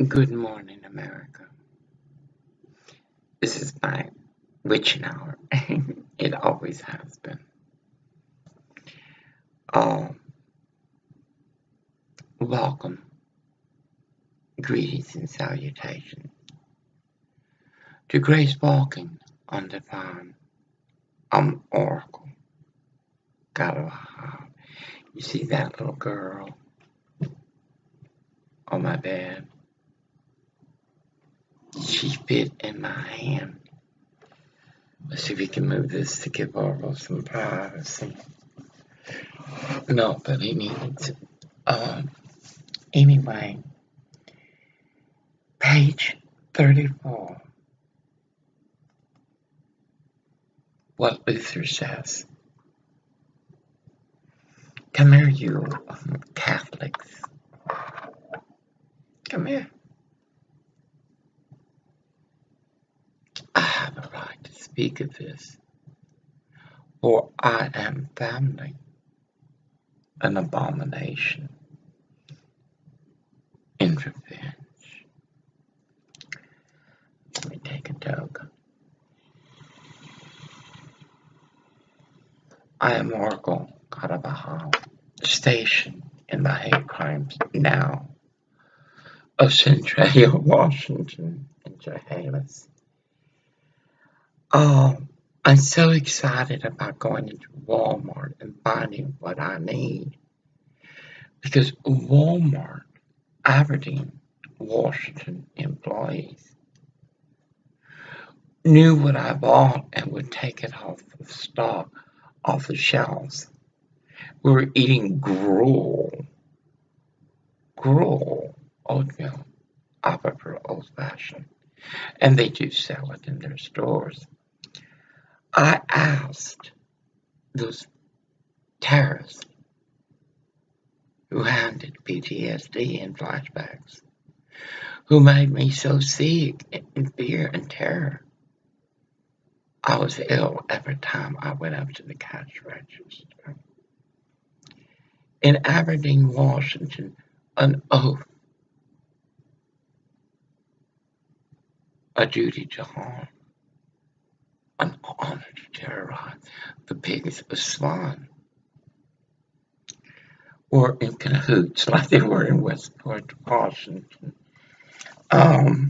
Good morning, America. This is my witching hour. It always has been. Um, Welcome, greetings, and salutations to Grace Walking on the Farm. I'm Oracle, Caravajal. You see that little girl on my bed? She fit in my hand. Let's see if we can move this to give Oracle some privacy. No, but he needs. Anyway, page 34. What Luther says. Come here, you Catholics. Come here. I have a right to speak of this, for I am family, an abomination in revenge. Let me take a toke. I am Oracle Caravajal, stationed in the hate crimes now of Centralia, Washington, and Chehalis. I'm so excited about going into Walmart and finding what I need because Walmart, Aberdeen, Washington employees knew what I bought and would take it off of stock, off the shelves. We were eating gruel, oatmeal, I prefer old fashioned, and they do sell it in their stores. I asked those terrorists who handed PTSD and flashbacks, who made me so sick in fear and terror. I was ill every time I went up to the cash register. In Aberdeen, Washington, an oath, a duty to harm, an honor to terrorize the pigs of swine, were in cahoots like they were in Westport, Washington. I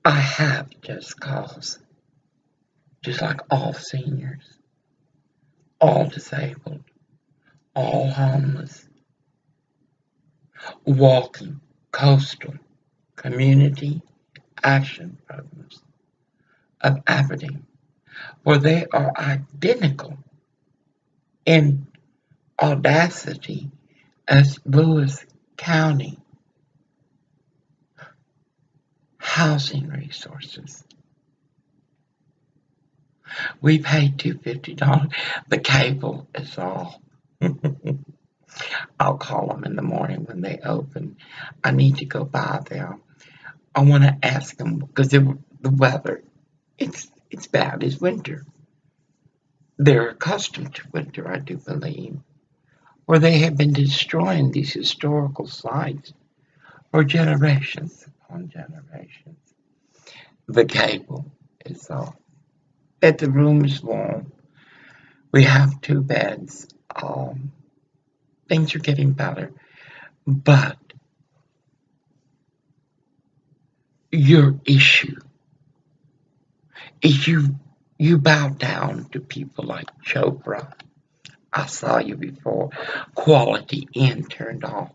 have just cause, just like all seniors, all disabled, all homeless, walking coastal community action programs of Aberdeen, where they are identical in audacity as Lewis County housing resources. We pay $250. The cable is all. I'll call them in the morning when they open. I need to go by there. I want to ask them because the weather, it's bad. It's winter. They're accustomed to winter, I do believe, where they have been destroying these historical sites for generations upon generations. The cable is off. That the room is warm. We have 2 beds. Things are getting better. But your issue is you bow down to people like Chopra. I saw you before. Quality in turned off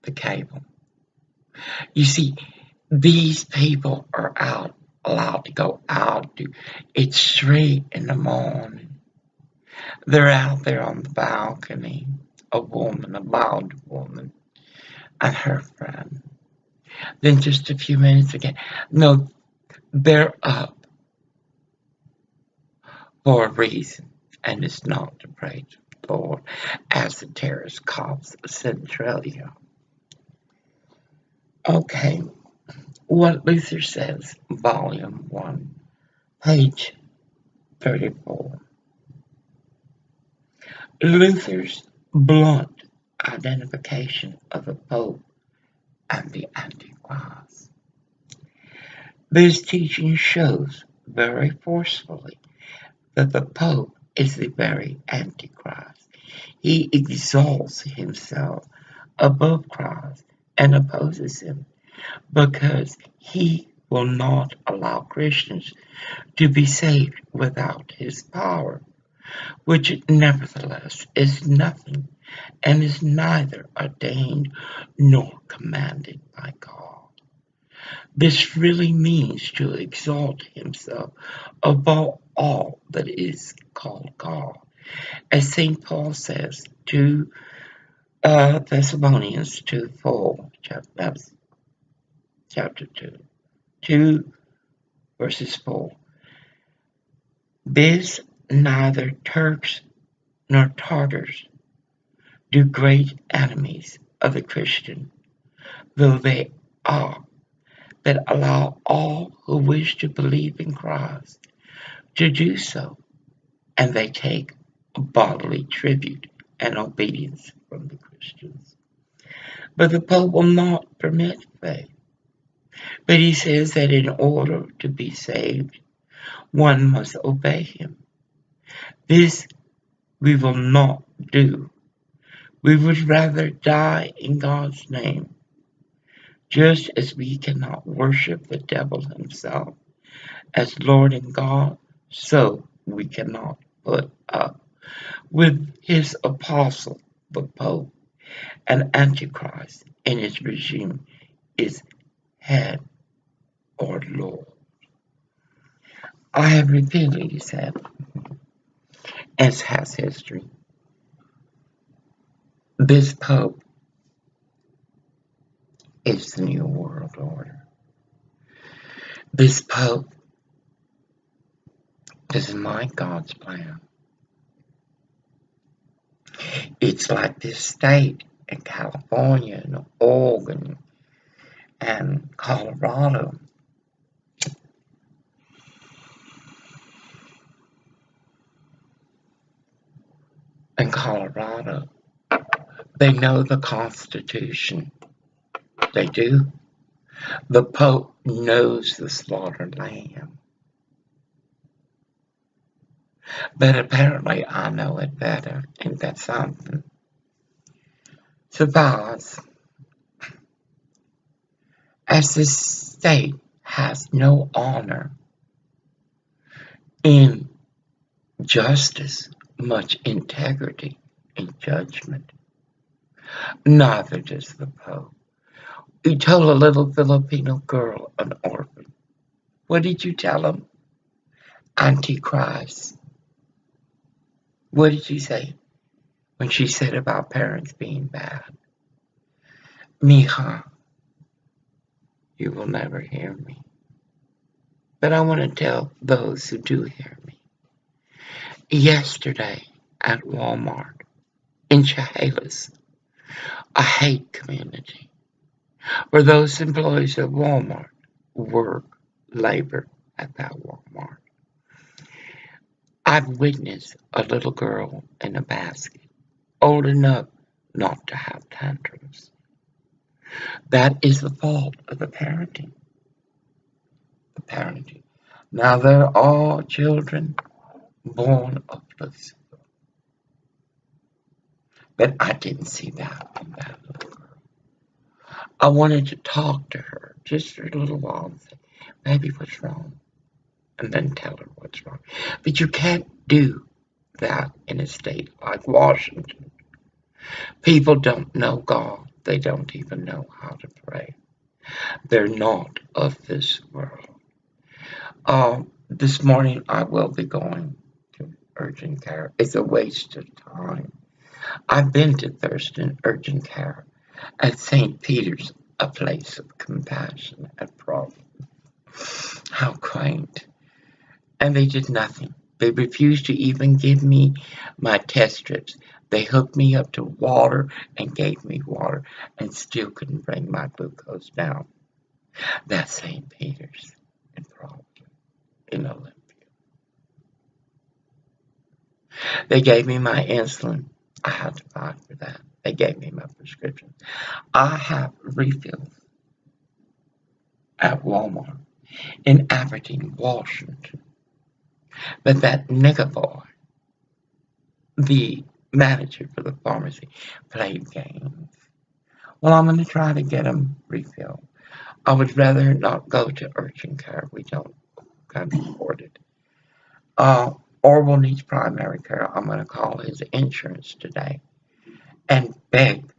the cable. You see, these people are allowed to go out. It's 3 in the morning. They're out there on the balcony. A loud woman, and her friend. Then just a few minutes again. No, they're up for a reason, and it's not to praise the Lord, as the terrorist cops of Centralia. Okay, what Luther says, Volume 1, page 34. Luther's blunt identification of the Pope and the Antichrist. This teaching shows very forcefully that the Pope is the very Antichrist. He exalts himself above Christ and opposes him because he will not allow Christians to be saved without his power, which nevertheless is nothing and is neither ordained nor commanded by God. This really means to exalt himself above all that is called God. As St. Paul says to Thessalonians 2:4, chapter 2 verses 4. This neither Turks nor Tartars do great enemies of the Christian, though they are, that allow all who wish to believe in Christ to do so, and they take bodily tribute and obedience from the Christians. But the Pope will not permit faith. But he says that in order to be saved, one must obey him. This we will not do. We would rather die in God's name. Just as we cannot worship the devil himself as Lord and God, so we cannot put up with his apostle, the Pope, and Antichrist in his regime is head or Lord. I have repeatedly said, as has history, this Pope is the New World Order. This Pope doesn't like God's plan. It's like this state in California and Oregon and Colorado. In Colorado, they know the Constitution. They do. The Pope knows the slaughtered lamb. But apparently I know it better. Ain't that something? Suppose, as the state has no honor in justice, much integrity in judgment, neither does the Pope. He told a little Filipino girl, an orphan. What did you tell him? Antichrist. What did you say when she said about parents being bad? Mija, you will never hear me. But I want to tell those who do hear me. Yesterday at Walmart in Chehalis, a hate community, where those employees of Walmart work, labor at that Walmart. I've witnessed a little girl in a basket, old enough not to have tantrums. That is the fault of the parenting. The parenting. Now they're all children born of Lucifer. But I didn't see that in that little girl. I wanted to talk to her just for a little while and say, baby, what's wrong? And then tell her what's wrong. But you can't do that in a state like Washington. People don't know God. They don't even know how to pray. They're not of this world. This morning I will be going to urgent care. It's a waste of time. I've been to Thurston Urgent Care at St. Peter's, a place of compassion and profit. How quaint. And they did nothing. They refused to even give me my test strips. They hooked me up to water and gave me water and still couldn't bring my glucose down. That's St. Peter's in Providence, in Olympia. They gave me my insulin I had to fight for that. They gave me my prescription. I have refills at Walmart in Aberdeen, Washington. But that nigger boy, the manager for the pharmacy, played games. Well, I'm going to try to get him refilled. I would rather not go to urgent care. We can't afford it. Orville needs primary care. I'm going to call his insurance today and beg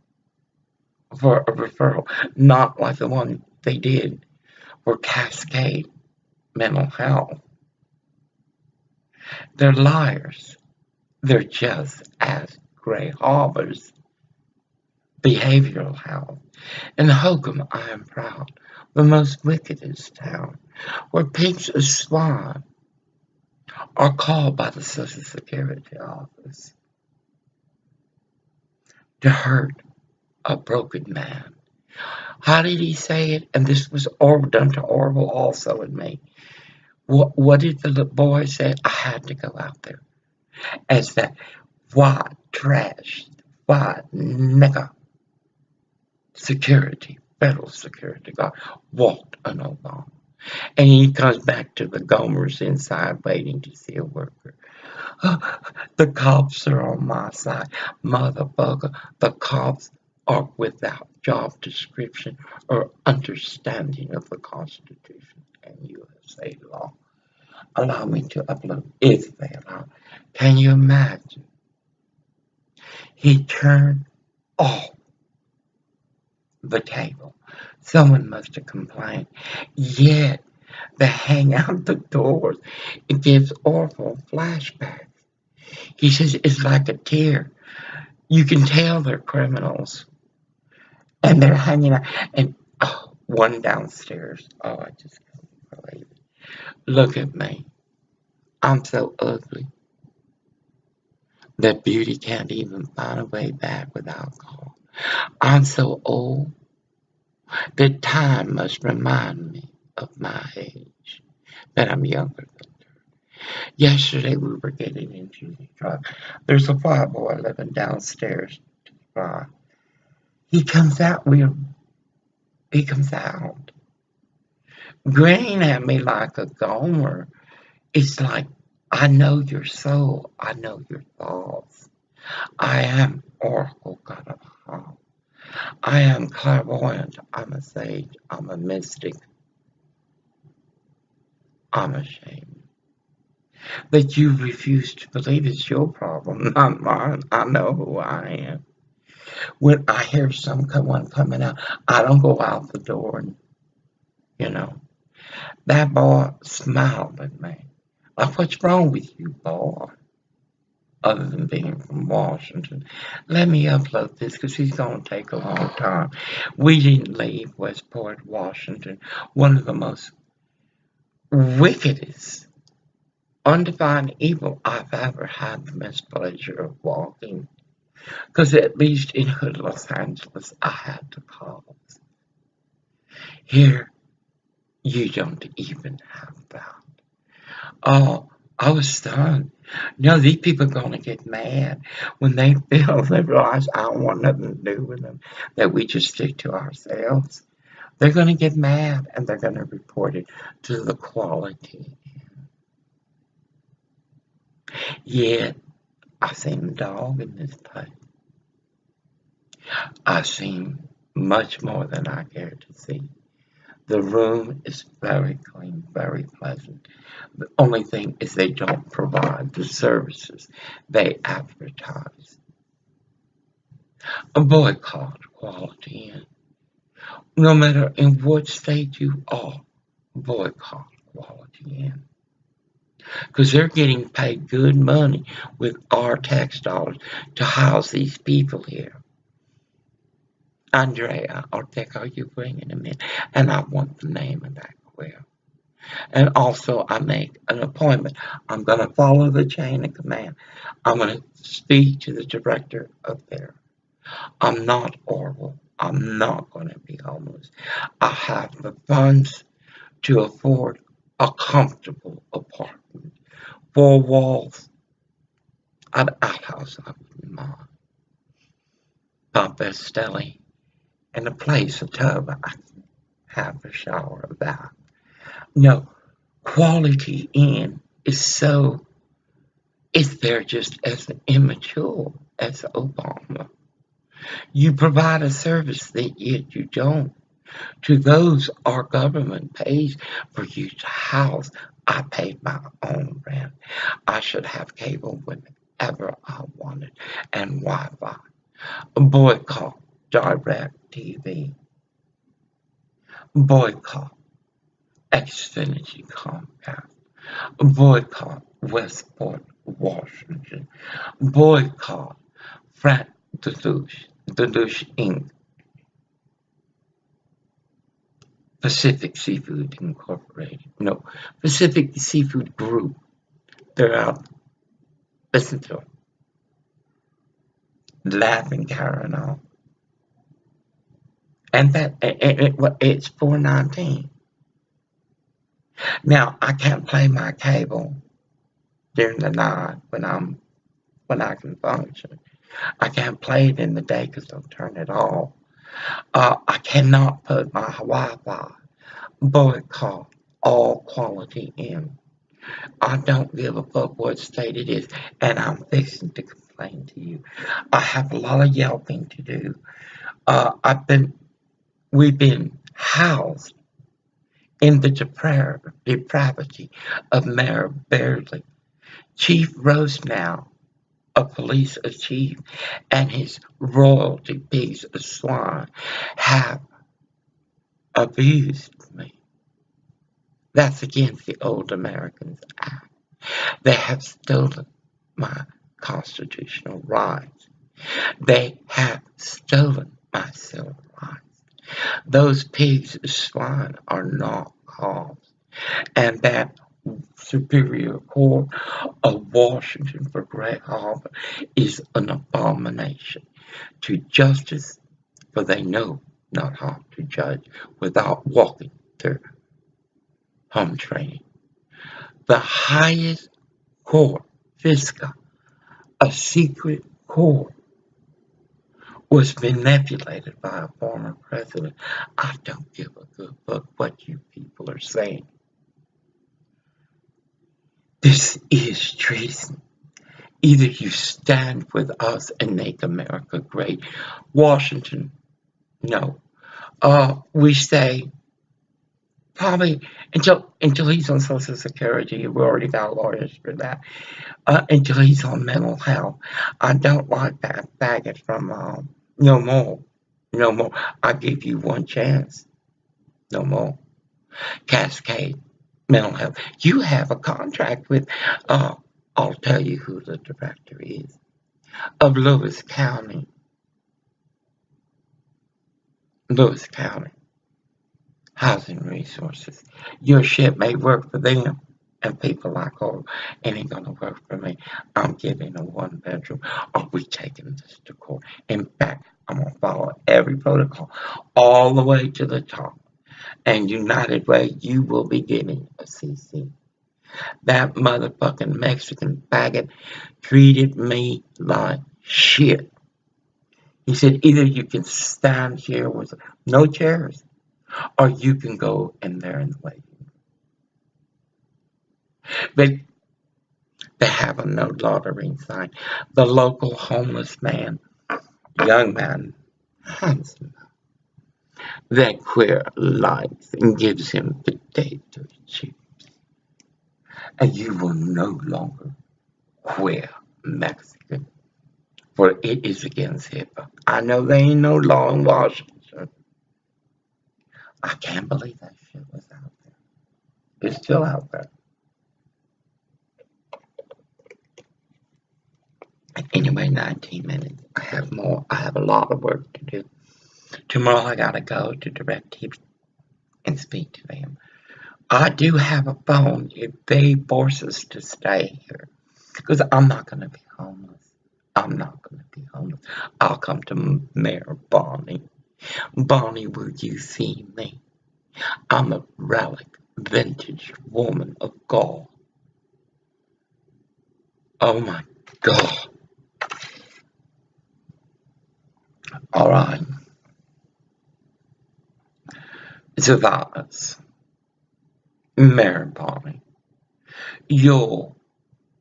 for a referral, not like the one they did for Cascade Mental Health. They're liars. They're just as Gray Harbor's behavioral health. In Hokum, I am proud, the most wickedest town, where pigs and swine are called by the Social Security office to hurt a broken man. How did he say it? And this was done to Orville also and me. What did the boy say? I had to go out there as that white trash, white nigger security, federal security guard walked on Obama. And he comes back to the Gomers inside waiting to see a worker. The cops are on my side. Motherfucker, the cops are without job description or understanding of the Constitution and USA law. Allow me to upload if they allow. Can you imagine? He turned off the cable. Someone must have complained. Yet they hang out the doors. It gives Orville flashbacks. He says it's like a tear. You can tell they're criminals. And they're hanging out. And one downstairs. Oh, I just can't believe it. Look at me. I'm so ugly that beauty can't even find a way back with alcohol. I'm so old that time must remind me of my age, that I'm younger than her. Yesterday we were getting into the truck. There's a fly boy living downstairs to the fly. He comes out, grinning at me like a gomer. It's like, I know your soul, I know your thoughts. I am Oracle Caravajal. I am clairvoyant, I'm a sage, I'm a mystic, I'm ashamed. That you refuse to believe is your problem, not mine. I know who I am. When I hear someone coming out, I don't go out the door and, that boy smiled at me. Like, what's wrong with you, boy? Other than being from Washington. Let me upload this because he's going to take a long time. We didn't leave Westport, Washington, one of the most wickedest, undefined evil I've ever had the mispleasure of walking. Because at least in Hood, Los Angeles, I had to pause. Here, you don't even have that. Oh, I was stunned. These people are going to get mad when they realize I don't want nothing to do with them, that we just stick to ourselves. They're going to get mad and they're going to report it to the quality. Yet, I seen a dog in this place. I seen much more than I care to see. The room is very clean, very pleasant. The only thing is they don't provide the services they advertise. A boycott Quality Inn. No matter in what state you are, boycott Quality Inn. Because they're getting paid good money with our tax dollars to house these people here. Andrea, or Dick, are you bringing them in? And I want the name of that queer. And also, I make an appointment. I'm going to follow the chain of command. I'm going to speak to the director up there. I'm not Orville. I'm not going to be homeless. I have the funds to afford a comfortable apartment. 4 walls, an outhouse I wouldn't mind. pump Estelli, and a place, a tub. I can have a shower of that. No, quality in is there just as immature as Obama. You provide a service that yet you don't. To those our government pays for you to house. I paid my own rent. I should have cable whenever I wanted and Wi-Fi. Boycott Direct TV. Boycott Xfinity Comcast. Boycott Westport, Washington. Boycott Frank Deluge Inc. Pacific Seafood Incorporated. No, Pacific Seafood Group. They're out. Listen to them. Laughing Caravajal. And it's $4.19. Now I can't play my cable during the night when I can function. I can't play it in the day because they'll turn it off. I cannot put my Wi-Fi. Boycott all quality in. I don't give a fuck what state it is, and I'm fixing to complain to you. I have a lot of yelping to do. We've been housed in the depravity of Mayor Beardsley, Chief Rosenau, a police chief, and his royalty piece of swine have abused me. That's against the Old Americans Act. They have stolen my constitutional rights. They have stolen my civil rights. Those pigs of swine are not calves. And that Superior Court of Washington for Great Harbor is an abomination to justice, for they know not how to judge without walking their home training. The highest court, FISCA, a secret court, was manipulated by a former president. I don't give a good fuck what you people are saying. This is treason. Either you stand with us and make America great. Washington, no. We say probably until he's on Social Security. We already got lawyers for that. Until he's on mental health. I don't like that faggot from no more. No more. I give you one chance. No more. Cascade mental health. You have a contract with I'll tell you who the director is of Lewis County. Lewis County Housing Resources. Your shit may work for them, and people like, oh, it ain't gonna work for me. I'm giving a 1-bedroom. Are we taking this to court? In fact, I'm gonna follow every protocol all the way to the top. And United Way, you will be getting a CC. That motherfucking Mexican faggot treated me like shit. He said, either you can stand here with no chairs, or you can go in there and wait. They have a no loitering sign. The local homeless man, young man, handsome, that queer likes and gives him potato chips. And you will no longer queer Mexican, for it is against HIPAA. I know there ain't no law in Washington. I can't believe that shit was out there. It's still out there. Anyway, 19 minutes. I have more. I have a lot of work to do. Tomorrow I gotta go to DirecTV and speak to them. I do have a phone if they force us to stay here. Because I'm not gonna be homeless. I'm not gonna be homeless. I'll come to Mayor Bonnie. Bonnie, will you see me? I'm a relic, vintage woman of God. Oh my God. All right. So that's Mary Bonnie. You'll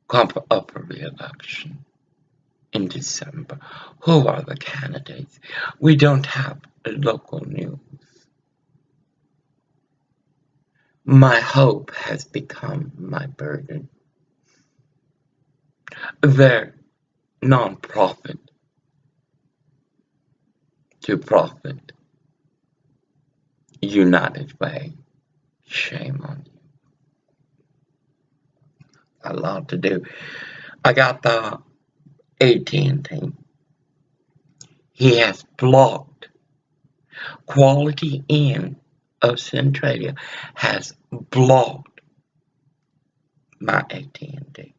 come up for re-election in December. Who are the candidates? We don't have local news. My hope has become my burden. They're non-profit to profit. United Way. Shame on you. A lot to do. I got the AT&T. He has blocked Quality Inn of Centralia has blocked my AT&T.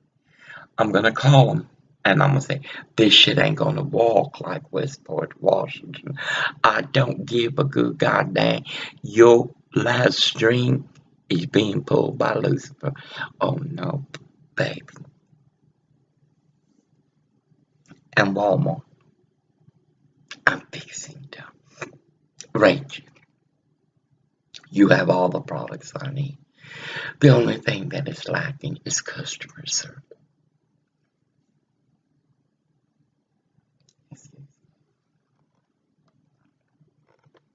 I'm gonna call him and I'm gonna say this shit ain't gonna walk like Westport, Washington. I don't give a good goddamn. Your live stream is being pulled by Lucifer. Oh no, baby. And Walmart. I'm fixing to. Rachel, you have all the products I need. The only thing that is lacking is customer service.